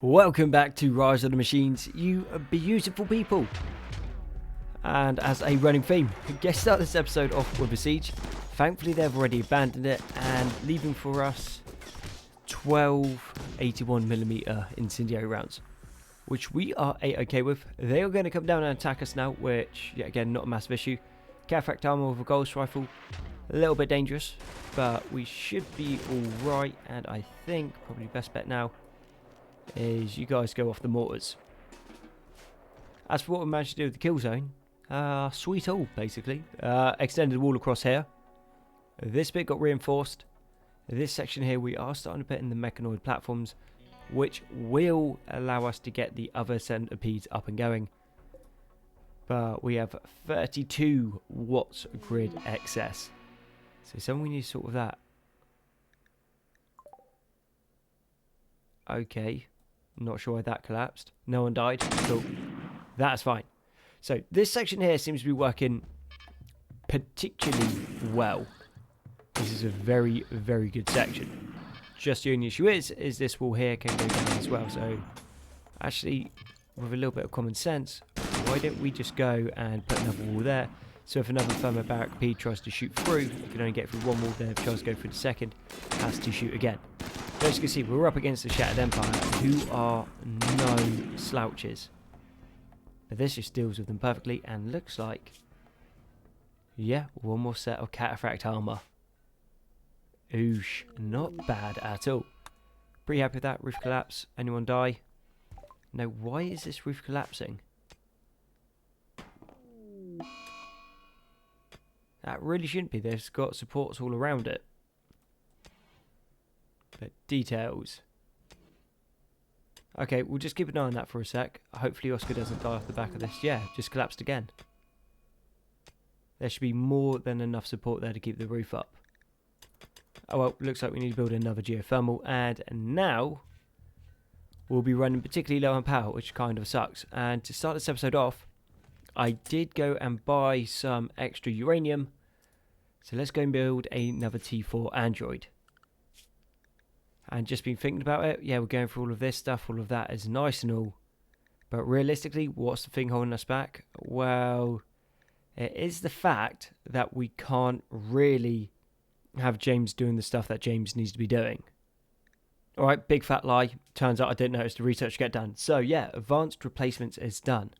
Welcome back to Rise of the Machines, you beautiful people. And as a running theme, guess start this episode off with a siege. Thankfully they've already abandoned it and leaving for us 12 81mm incendiary rounds, which we are okay with. They are going to come down and attack us now, which yet again not a massive issue. Cataphact armor with a ghost rifle, a little bit dangerous, but we should be alright. And I think probably best bet now is you guys go off the mortars. As for what we managed to do with the kill zone, sweet all basically. Extended wall across here. This bit got reinforced. This section here we are starting to put in the mechanoid platforms, which will allow us to get the other centipedes up and going. But we have 32 watts grid excess. So something we need to sort of that. Okay. Not sure why that collapsed. No one died. Cool. That's fine. So this section here seems to be working particularly well. This is a very, very good section. Just the only issue is this wall here can go down as well. So actually, with a little bit of common sense, why don't we just go and put another wall there? So if another thermobaric tries to shoot through, it can only get through one wall. Then if it tries to go through the second, it has to shoot again. As you can see, we're up against the Shattered Empire, who are no slouches. But this just deals with them perfectly, and looks like, yeah, one more set of Cataphact armor. Oosh, not bad at all. Pretty happy with that. Roof collapse. Anyone die? No, why is this roof collapsing? That really shouldn't be. There's got supports all around it. But details. Okay, we'll just keep an eye on that for a sec. Hopefully Oscar doesn't die off the back of this. Yeah, just collapsed again. There should be more than enough support there to keep the roof up. Oh well, looks like we need to build another geothermal. And now we'll be running particularly low on power, which kind of sucks. And to start this episode off, I did go and buy some extra uranium. So let's go and build another T4 android. And just been thinking about it. Yeah, we're going through all of this stuff. All of that is nice and all. But realistically, what's the thing holding us back? Well, it is the fact that we can't really have James doing the stuff that James needs to be doing. Alright, big fat lie. Turns out I didn't notice the research get done. So yeah, advanced replacements is done.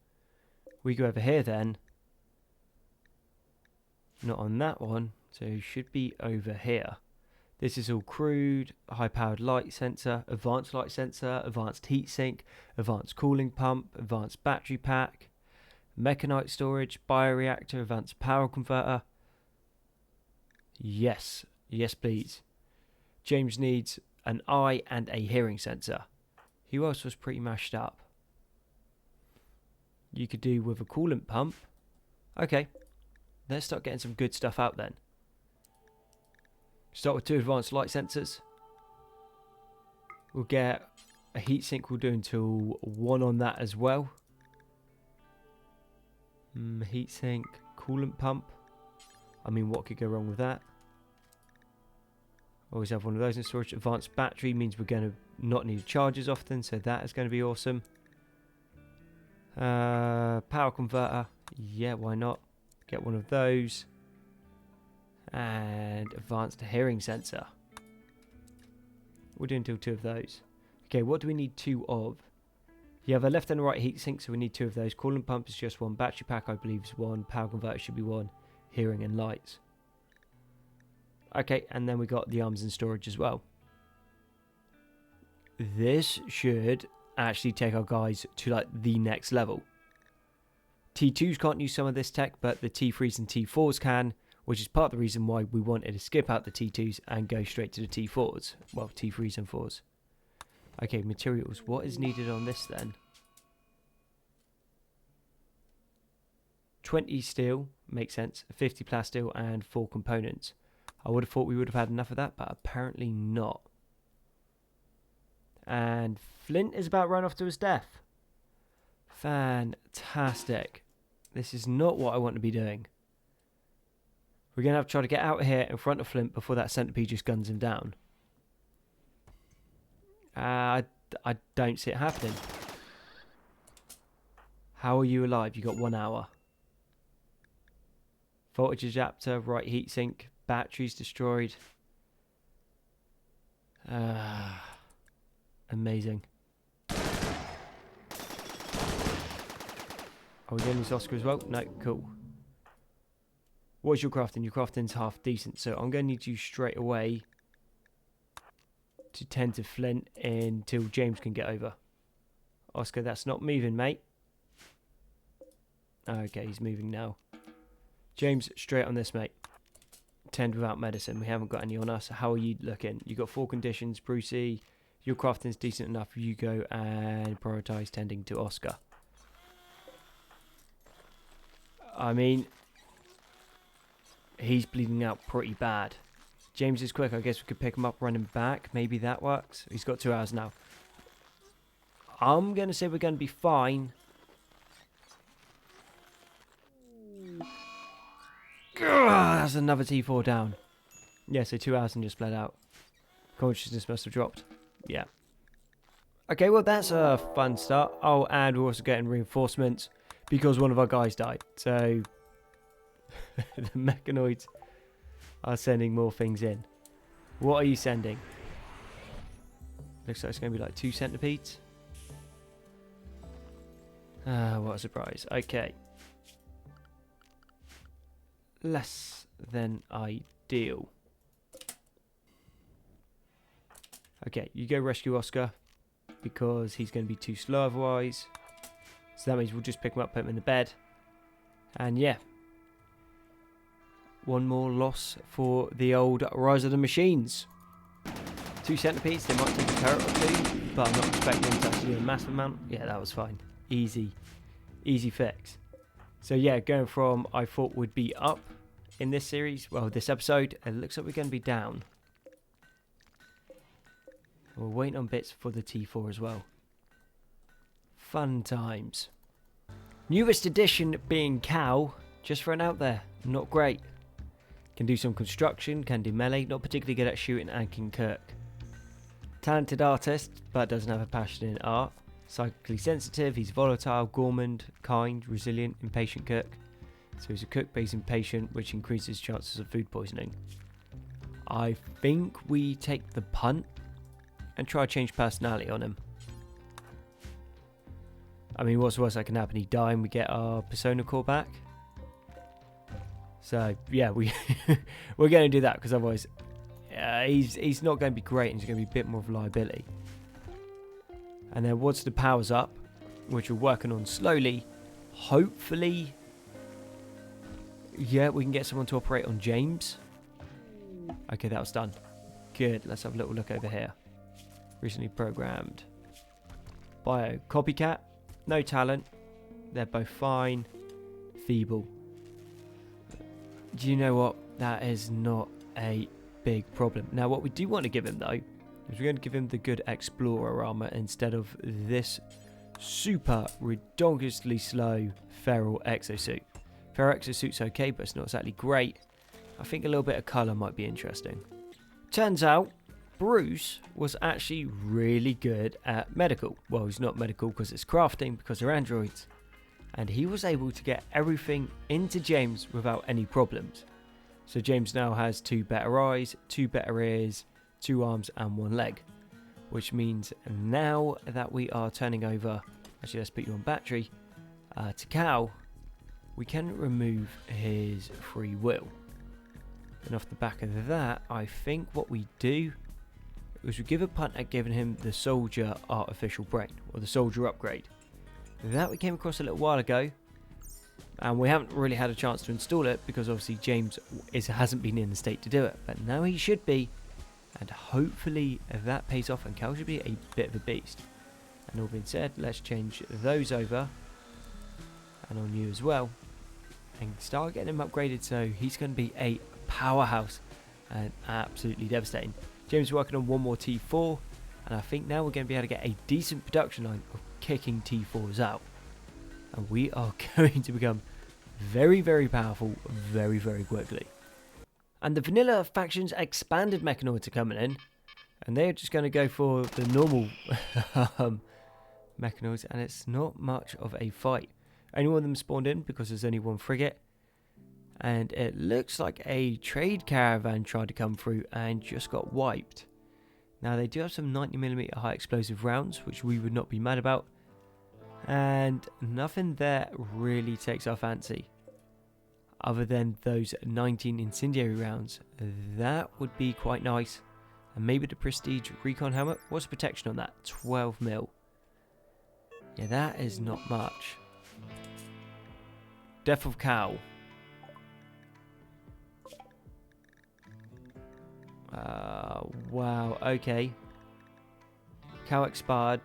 We go over here then. Not on that one. So it should be over here. This is all crude, high-powered light sensor, advanced heat sink, advanced cooling pump, advanced battery pack, mechanite storage, bioreactor, advanced power converter. Yes, yes please. James needs an eye and a hearing sensor. Who else was pretty mashed up? You could do with a coolant pump. Okay, let's start getting some good stuff out then. Start with 2 advanced light sensors. We'll get a heatsink. We'll do until 1 on that as well. Heatsink, coolant pump. I mean, what could go wrong with that? Always have one of those in storage. Advanced battery means we're going to not need charges often, so that is going to be awesome. Power converter. Yeah, why not? Get one of those. And advanced hearing sensor. We'll do until 2 of those. Okay, what do we need 2 of? You have a left and a right heatsink, so we need 2 of those. Coolant pump is just 1. Battery pack, I believe, is 1. Power converter should be 1. Hearing and lights. Okay, and then we got the arms and storage as well. This should actually take our guys to like the next level. T2s can't use some of this tech, but the T3s and T4s can, which is part of the reason why we wanted to skip out the T2s and go straight to the T4s. Well, T3s and 4s. Okay, materials. What is needed on this then? 20 steel, makes sense. 50 plasteel and 4 components. I would have thought we would have had enough of that, but apparently not. And Flint is about run off to his death. Fantastic. This is not what I want to be doing. We're going to have to try to get out of here in front of Flint before that centipede just guns him down. I I don't see it happening. How are you alive? You got 1 hour. Voltage adapter, right heatsink, batteries destroyed. Amazing. Are we getting this Oscar as well? No, cool. What's your crafting? Your crafting's half decent, so I'm going to need you straight away to tend to flint until James can get over. Oscar, that's not moving, mate. Okay, he's moving now. James, straight on this, mate. Tend without medicine. We haven't got any on us. How are you looking? You got 4 conditions, Brucey. Your crafting's decent enough. You go and prioritise tending to Oscar. I mean, he's bleeding out pretty bad. James is quick. I guess we could pick him up, run him back. Maybe that works. He's got 2 hours now. I'm going to say we're going to be fine. That's another T4 down. Yeah, so 2 hours and just bled out. Consciousness must have dropped. Yeah. Okay, well, that's a fun start. Oh, and we're also getting reinforcements because one of our guys died. So the mechanoids are sending more things in. What are you sending? Looks like it's going to be like 2 centipedes. What a surprise. Okay. Less than ideal. Okay, you go rescue Oscar because he's going to be too slow otherwise. So that means we'll just pick him up, put him in the bed. And yeah. 1 more loss for the old Rise of the Machines. 2 centipedes, they might take a turret or 2, but I'm not expecting them to actually do a massive amount. Yeah, that was fine. Easy fix. So yeah, going from I thought would be up in this series, well, this episode, it looks like we're going to be down. We're waiting on bits for the T4 as well. Fun times. Newest addition being Cow, just thrown out there, not great. Can do some construction, can do melee, not particularly good at shooting and can cook. Talented artist, but doesn't have a passion in art. Psychically sensitive, he's volatile, gourmand, kind, resilient, impatient cook. So he's a cook but he's impatient, which increases chances of food poisoning. I think we take the punt and try to change personality on him. I mean, what's the worst that can happen? He die and we get our persona core back. So yeah, we're going to do that because otherwise he's not going to be great and he's going to be a bit more of a liability. And then once the power's up, which we're working on slowly, hopefully, yeah, we can get someone to operate on James. Okay, that was done. Good, let's have a little look over here. Recently programmed. Bio, copycat, no talent. They're both fine. Feeble. Do you know what? That is not a big problem. Now, what we do want to give him, though, is we're going to give him the good Explorer armor instead of this super ridiculously slow Feral exosuit. Feral exosuit's okay, but it's not exactly great. I think a little bit of colour might be interesting. Turns out, Bruce was actually really good at medical. Well, he's not medical because it's crafting, because they're androids. And he was able to get everything into James without any problems. So James now has 2 better eyes, 2 better ears, 2 arms and 1 leg. Which means now that we are turning over, actually let's put you on battery, to Cow, we can remove his free will. And off the back of that, I think what we do is we give a punt at giving him the soldier artificial brain, or the soldier upgrade. That we came across a little while ago, and we haven't really had a chance to install it because obviously James hasn't been in the state to do it, but now he should be, and hopefully that pays off and Cal should be a bit of a beast. And all being said, let's change those over, and on you as well, and start getting him upgraded so he's going to be a powerhouse and absolutely devastating. James is working on 1 more T4, and I think now we're going to be able to get a decent production line of kicking T4s out. And we are going to become very, very powerful very, very quickly. And the vanilla faction's expanded mechanoids are coming in. And they're just going to go for the normal mechanoids, and it's not much of a fight. Only one of them spawned in because there's only one frigate. And it looks like a trade caravan tried to come through and just got wiped. Now they do have some 90mm high explosive rounds, which we would not be mad about. And nothing there really takes our fancy. Other than those 19 incendiary rounds. That would be quite nice. And maybe the prestige recon helmet. What's the protection on that? 12mm. Yeah, that is not much. Death of Cow. Wow, okay. Cow expired.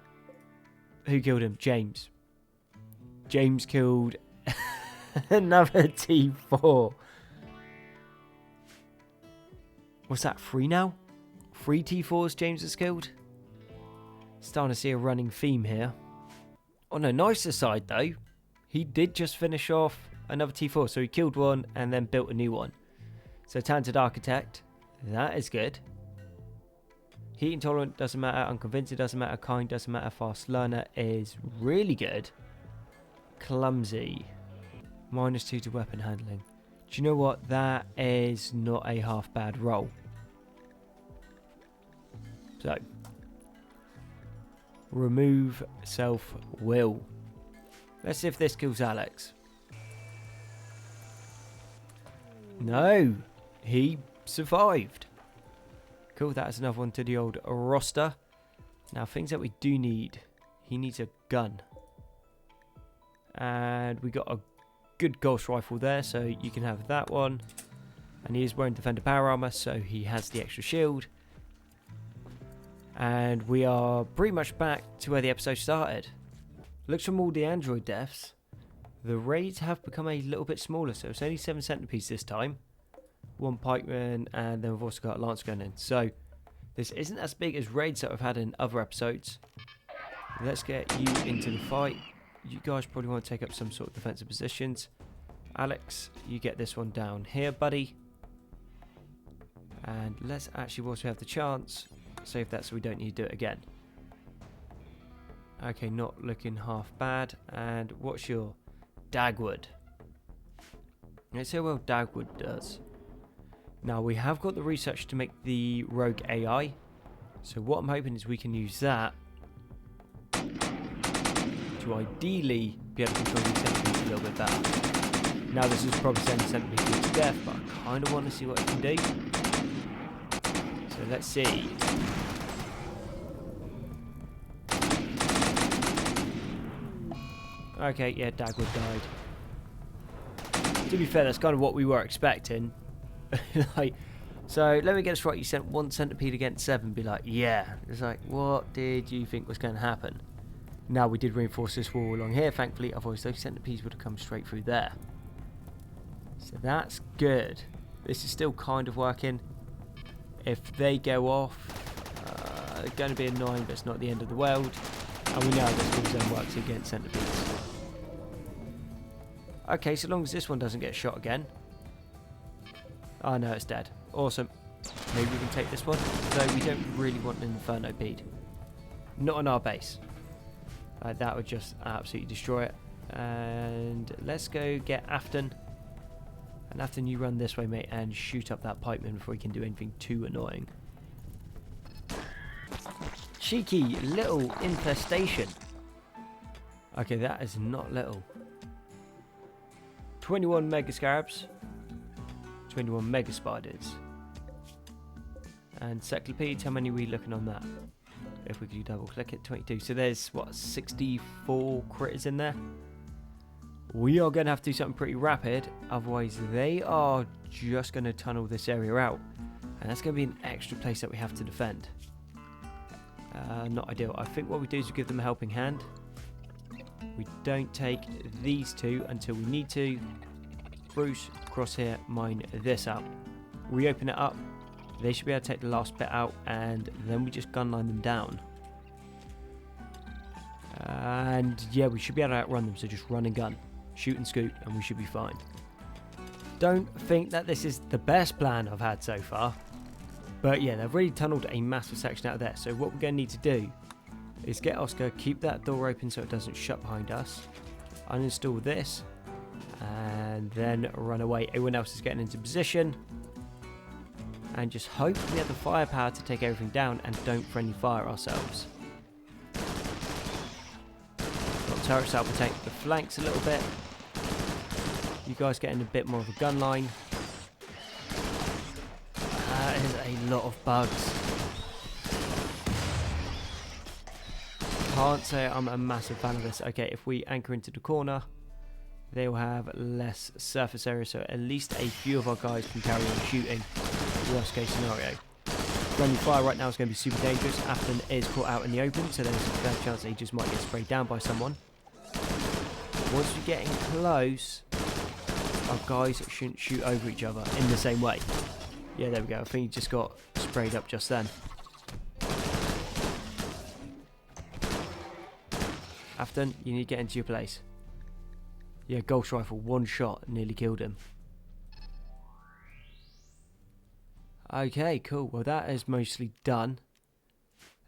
Who killed him? James. James killed another T4. What's that, 3 now? 3 T4s James has killed? Starting to see a running theme here. On a nicer side though, he did just finish off another T4. So he killed one and then built a new one. So Talented Architect. That is good. Heat intolerant doesn't matter. Unconvincing doesn't matter. Kind doesn't matter. Fast learner is really good. Clumsy. -2 to weapon handling. Do you know what? That is not a half bad roll. So. Remove self-will. Let's see if this kills Alex. No. He survived. Cool, that's another one to the old roster. Now, things that we do need. He needs a gun. And we got a good ghost rifle there, so you can have that one. And he is wearing Defender Power Armor, so he has the extra shield. And we are pretty much back to where the episode started. Looks from all the android deaths, the raids have become a little bit smaller, so it's only 7 centipedes this time. 1 pikeman, and then we've also got Lance going in. So this isn't as big as raids that we've had in other episodes. Let's get you into the fight. You guys probably want to take up some sort of defensive positions. Alex, you get this one down here, buddy. And let's actually, whilst we have the chance, save that so we don't need to do it again. Okay, not looking half bad. And what's your Dagwood? Let's see how well Dagwood does. Now, we have got the research to make the rogue AI. So what I'm hoping is we can use that to ideally be able to control these centipedes a little bit better. Now, this is probably sending centipedes to death, but I kind of want to see what it can do. So let's see. Okay, yeah, Dagwood died. To be fair, that's kind of what we were expecting. Like, so let me get this right. You sent 1 centipede against 7. Be like, yeah. It's like, what did you think was going to happen? Now we did reinforce this wall along here, thankfully. Otherwise, those centipedes would have come straight through there. So that's good. This is still kind of working. If they go off, it's going to be annoying, but it's not the end of the world. And we know this full zone works against centipedes. Okay, so long as this one doesn't get shot again. Oh no, it's dead. Awesome. Maybe we can take this one. Though we don't really want an Infernopede. Not on our base. That would just absolutely destroy it. And let's go get Afton. And Afton, you run this way, mate, and shoot up that pikeman before he can do anything too annoying. Cheeky little infestation. Okay, that is not little. 21 mega scarabs. 21 mega spiders. And Cyclopedes, how many are we looking on that? If we could double click it, 22. So there's, what, 64 critters in there? We are going to have to do something pretty rapid. Otherwise, they are just going to tunnel this area out. And that's going to be an extra place that we have to defend. Not ideal. I think what we do is we give them a helping hand. We don't take these two until we need to. Bruce, cross here, mine this out. We open it up. They should be able to take the last bit out, and then we just gunline them down. And yeah, we should be able to outrun them, so just run and gun. Shoot and scoot, and we should be fine. Don't think that this is the best plan I've had so far. But yeah, they've already tunnelled a massive section out of there. So what we're going to need to do is get Oscar, keep that door open so it doesn't shut behind us, uninstall this, and then run away. Everyone else is getting into position, and just hope we have the firepower to take everything down and don't friendly fire ourselves. Got turrets that'll protect the flanks a little bit. You guys getting a bit more of a gun line. That is a lot of bugs. Can't say I'm a massive fan of this. Okay, if we anchor into the corner, they will have less surface area, so at least a few of our guys can carry on shooting. Worst case scenario. Friendly fire right now is going to be super dangerous. Afton is caught out in the open, so there's a fair chance that he just might get sprayed down by someone. Once we get in close, our guys shouldn't shoot over each other in the same way. Yeah, there we go. I think he just got sprayed up just then. Afton, you need to get into your place. Yeah, Ghost Rifle, one shot, nearly killed him. Okay, cool. Well, that is mostly done.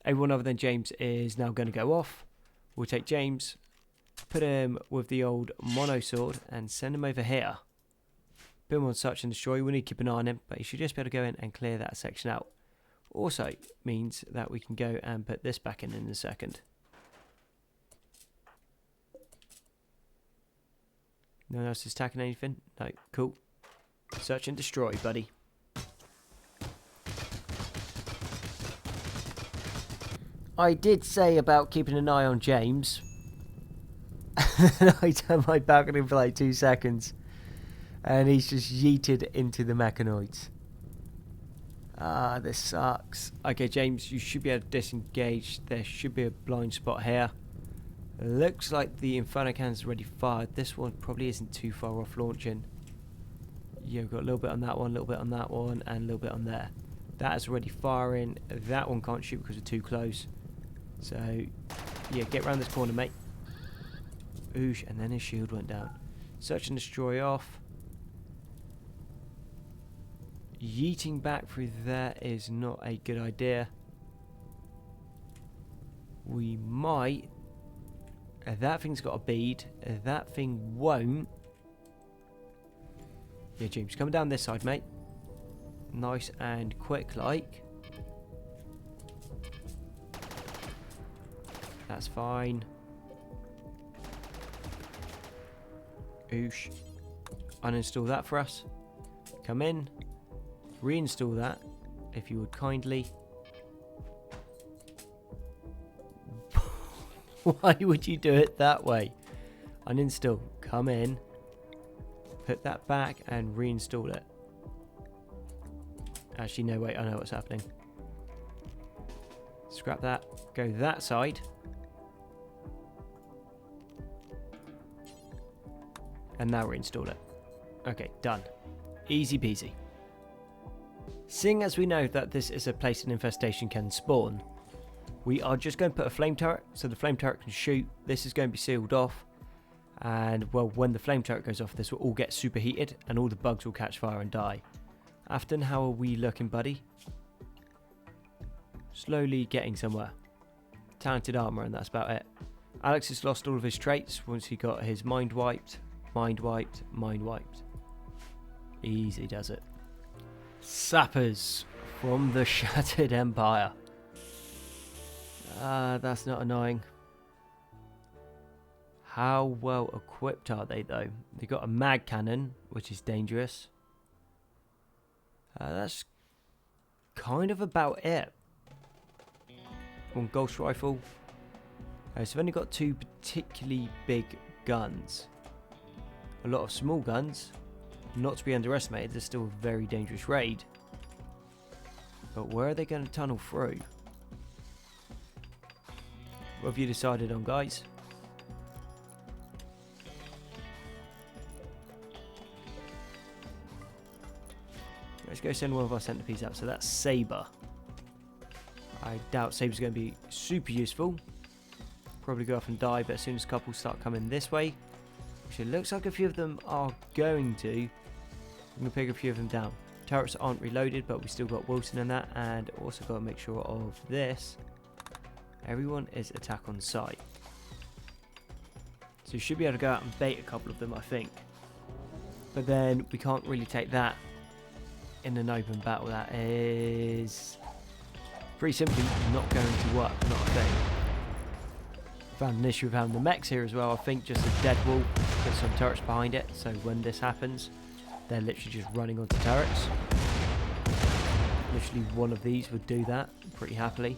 Everyone other than James is now going to go off. We'll take James, put him with the old mono sword, and send him over here. Put him on search and destroy. We need to keep an eye on him, but he should just be able to go in and clear that section out. Also means that we can go and put this back in a second. No one else is attacking anything? No, cool. Search and destroy, buddy. I did say about keeping an eye on James. I turned my back on him for like 2 seconds. And he's just yeeted into the mechanoids. Ah, this sucks. Okay, James, you should be able to disengage. There should be a blind spot here. Looks like the Inferno cannon's already fired. This one probably isn't too far off launching. Yeah, we've got a little bit on that one, a little bit on that one, and a little bit on there. That is already firing. That one can't shoot because we're too close. So, yeah, get around this corner, mate. Oosh, and then his shield went down. Search and destroy off. Yeeting back through there is not a good idea. We might... that thing's got a bead. That thing won't. Yeah, James, come down this side, mate. Nice and quick, like. That's fine. Oosh. Uninstall that for us. Come in. Reinstall that, if you would kindly. Why would you do it that way? Uninstall. Come in. Put that back and reinstall it. Actually, no, wait. I know what's happening. Scrap that. Go that side. And now reinstall it. Okay, done. Easy peasy. Seeing as we know that this is a place an infestation can spawn, we are just going to put a flame turret so the flame turret can shoot. This is going to be sealed off. And, well, when the flame turret goes off, this will all get superheated and all the bugs will catch fire and die. Afton, how are we looking, buddy? Slowly getting somewhere. Talented armor, and that's about it. Alex has lost all of his traits once he got his mind wiped. Mind wiped. Mind wiped. Easy does it. Sappers from the Shattered Empire. That's not annoying. How well equipped are they, though? They got a mag cannon, which is dangerous. That's kind of about it. One ghost rifle. So they've only got 2 particularly big guns. A lot of small guns. Not to be underestimated, there's still a very dangerous raid. But where are they going to tunnel through? What have you decided on, guys? Let's go send one of our centipedes out. So that's Saber. I doubt Saber's going to be super useful. Probably go off and die, but as soon as couples start coming this way, which it looks like a few of them are going to, I'm going to pick a few of them down. Turrets aren't reloaded, but we still got Wilson in that, and also got to make sure of this. Everyone is attack on sight. So you should be able to go out and bait a couple of them, I think. But then we can't really take that in an open battle. That is pretty simply not going to work, not a thing. Found an issue with having the mechs here as well. I think just a dead wall, put some turrets behind it, so when this happens, they're literally just running onto turrets. Literally one of these would do that pretty happily.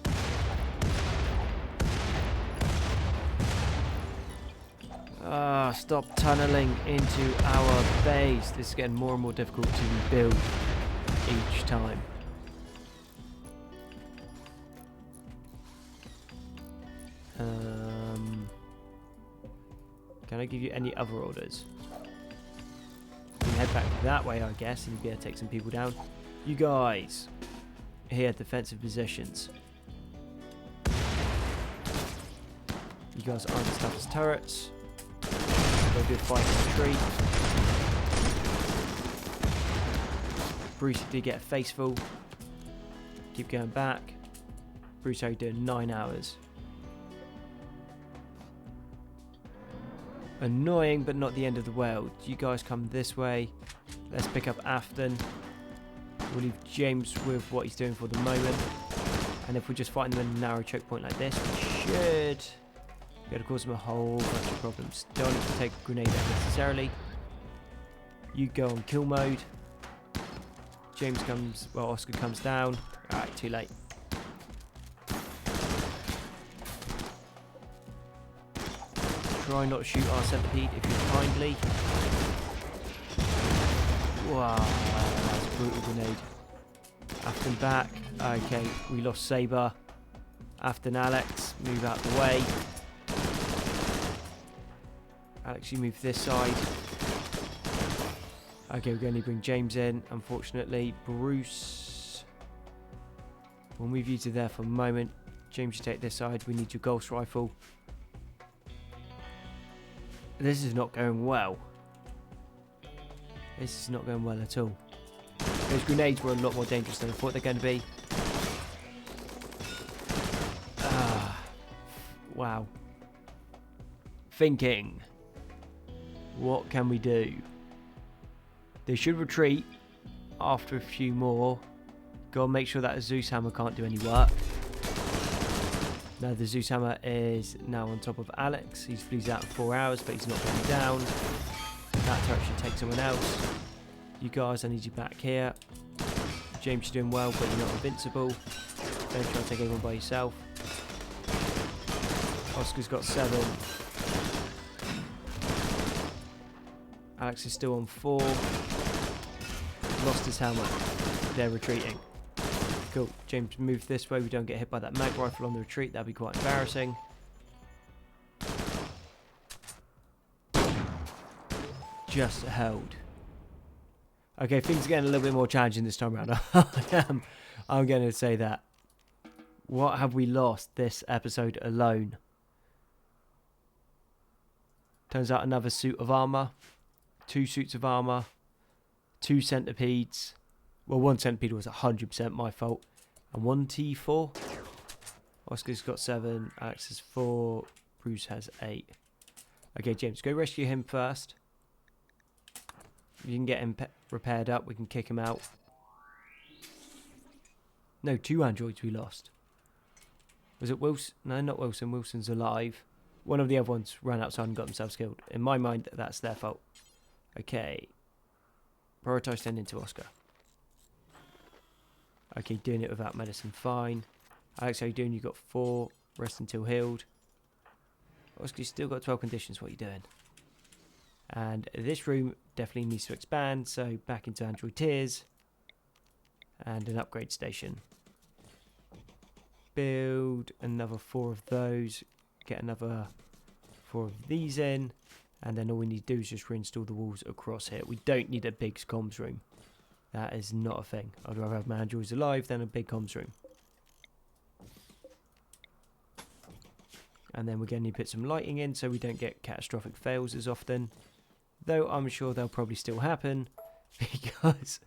Stop tunneling into our base. This is getting more and more difficult to rebuild each time. Can I give you any other orders? You can head back that way, I guess, and you'll be able to take some people down. You guys, here, defensive positions. You guys aren't as tough as turrets. Go do a fight in the tree. Bruce did get a face full. Keep going back. Bruce, how you doing? 9 hours. Annoying, but not the end of the world. You guys come this way. Let's pick up Afton. We'll leave James with what he's doing for the moment. And if we're just fighting them in a narrow choke point like this, we should be able to cause them a whole bunch of problems. Don't need to take a grenade out necessarily. You go on kill mode. James comes, well, Oscar comes down. Alright, too late. Try not to shoot our centipede if you kindly. Wow, that's a brutal grenade. Afton back. Okay, we lost Saber. Afton Alex, move out the way. Alex, you move this side. Okay, we're going to bring James in, unfortunately. Bruce, we'll move you to there for a moment. James, you take this side. We need your Ghost Rifle. This is not going well. This is not going well at all. Those grenades were a lot more dangerous than I thought they're going to be. Wow. Thinking. What can we do? They should retreat after a few more. Gotta make sure that a Zeus Hammer can't do any work. Now the Zeus Hammer is now on top of Alex. He's flees out in 4 hours, but he's not going down. That turret should take someone else. You guys, I need you back here. James, you're doing well, but you're not invincible. Don't try to take everyone by yourself. Oscar's got 7. Alex is still on 4. Lost his hammer. They're retreating. Cool. James, move this way. We don't get hit by that mag rifle on the retreat. That'd be quite embarrassing. Just held. Okay, things are getting a little bit more challenging this time around. I'm going to say that. What have we lost this episode alone? Turns out another suit of armor. 2 suits of armor. 2 centipedes. Well, 1 centipede was 100% my fault. And 1 T4. Oscar's got 7. Alex has 4. Bruce has 8. Okay, James, go rescue him first. If you can get him repaired up, we can kick him out. No, 2 androids we lost. Was it Wilson? No, not Wilson. Wilson's alive. One of the other ones ran outside and got themselves killed. In my mind, that's their fault. Okay. Prioritise sending to Oscar. Okay, doing it without medicine, fine. Alex, how you doing? You got 4. Rest until healed. Oscar, you still got 12 conditions. What are you doing? And this room definitely needs to expand, so back into Android tiers. And an upgrade station. Build another 4 of those. Get another 4 of these in. And then all we need to do is just reinstall the walls across here. We don't need a big comms room. That is not a thing. I'd rather have my androids alive than a big comms room. And then we're going to need to put some lighting in so we don't get catastrophic fails as often. Though I'm sure they'll probably still happen because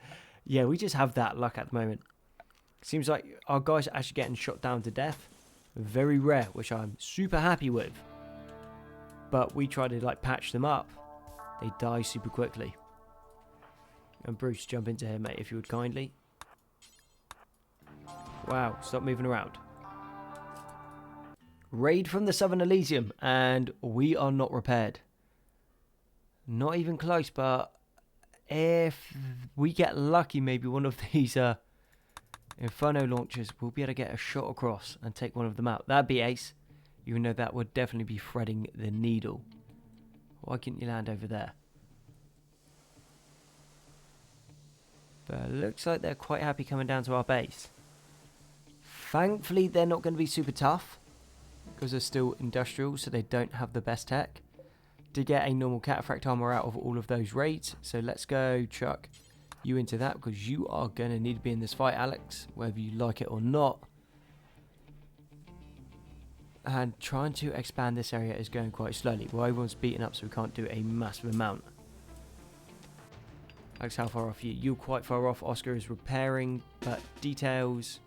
Yeah, we just have that luck at the moment. Seems like our guys are actually getting shot down to death. Very rare, which I'm super happy with. But we try to like patch them up. They die super quickly. And Bruce, jump into here, mate, if you would kindly. Wow, stop moving around. Raid from the Southern Elysium, and we are not repaired. Not even close, but if we get lucky, maybe one of these Inferno launchers will be able to get a shot across and take one of them out. That'd be ace, even though that would definitely be threading the needle. Why couldn't you land over there? But it looks like they're quite happy coming down to our base. Thankfully, they're not going to be super tough because they're still industrial, so they don't have the best tech. Did get a normal cataphract armor out of all of those raids, so let's go chuck you into that because you are going to need to be in this fight, Alex, whether you like it or not. And trying to expand this area is going quite slowly. Well, everyone's beaten up, so we can't do a massive amount. Alex, how far off are you? You're quite far off. Oscar is repairing, but details.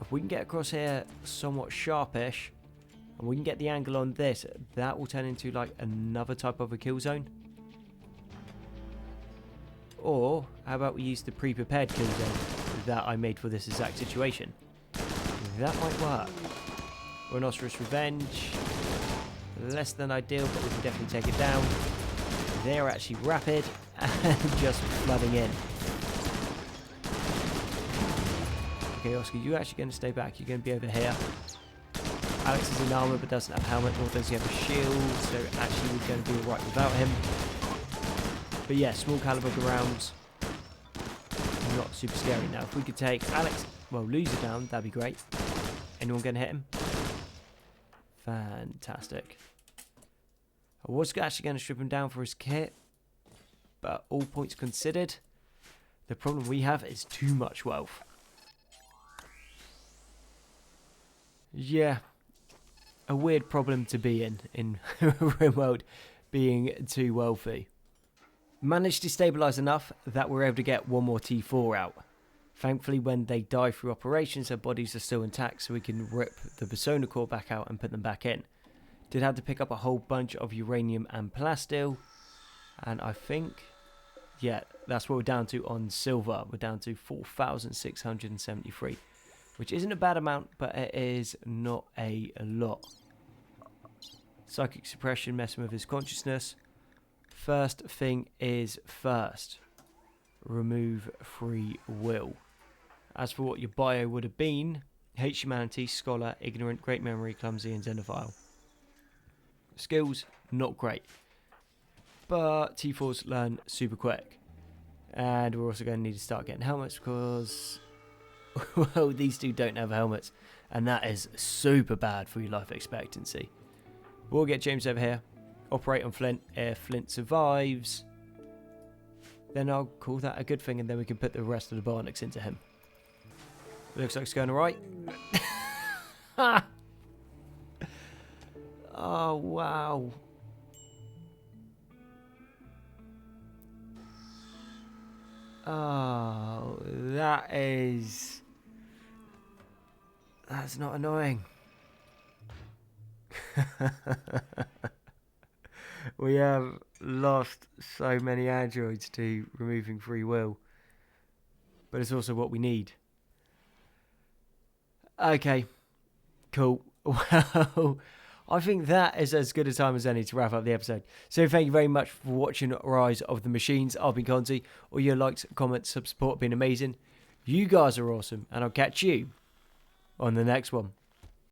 If we can get across here somewhat sharpish, and we can get the angle on this, that will turn into like another type of a kill zone. Or how about we use the pre-prepared kill zone that I made for this exact situation? That might work. Rhinoceros Revenge. Less than ideal, but we can definitely take it down. They're actually rapid and just flooding in. Okay, Oscar, you're actually going to stay back. You're going to be over here. Alex is in armor but doesn't have a helmet, nor does he have a shield, so actually we're going to be alright without him. But yeah, small caliber rounds. Not super scary. Now, if we could take Alex, well, Loser down, that'd be great. Anyone going to hit him? Fantastic. I was actually going to strip him down for his kit, but all points considered, the problem we have is too much wealth. Yeah, a weird problem to be in Rimworld, being too wealthy. Managed to stabilise enough that we're able to get one more T4 out. Thankfully, when they die through operations, their bodies are still intact, so we can rip the persona core back out and put them back in. Did have to pick up a whole bunch of uranium and plasteel, and I think, yeah, that's what we're down to on silver. We're down to 4,673, which isn't a bad amount, but it is not a lot. Psychic suppression, messing with his consciousness. First thing is first. Remove free will. As for what your bio would have been, hates humanity, scholar, ignorant, great memory, clumsy, and xenophile. Skills, not great. But T4s learn super quick. And we're also going to need to start getting helmets because, well, these two don't have helmets. And that is super bad for your life expectancy. We'll get James over here. Operate on Flint. If Flint survives, then I'll call that a good thing, and then we can put the rest of the Bionics into him. Looks like it's going alright. Oh, wow. Oh, that's not annoying. We have lost so many androids to removing free will, but it's also what we need. Okay, cool. Well, I think that is as good a time as any to wrap up the episode. So thank you very much for watching Rise of the Machines. I've been Conti. All your likes, comments, support have been amazing. You guys are awesome, and I'll catch you on the next one.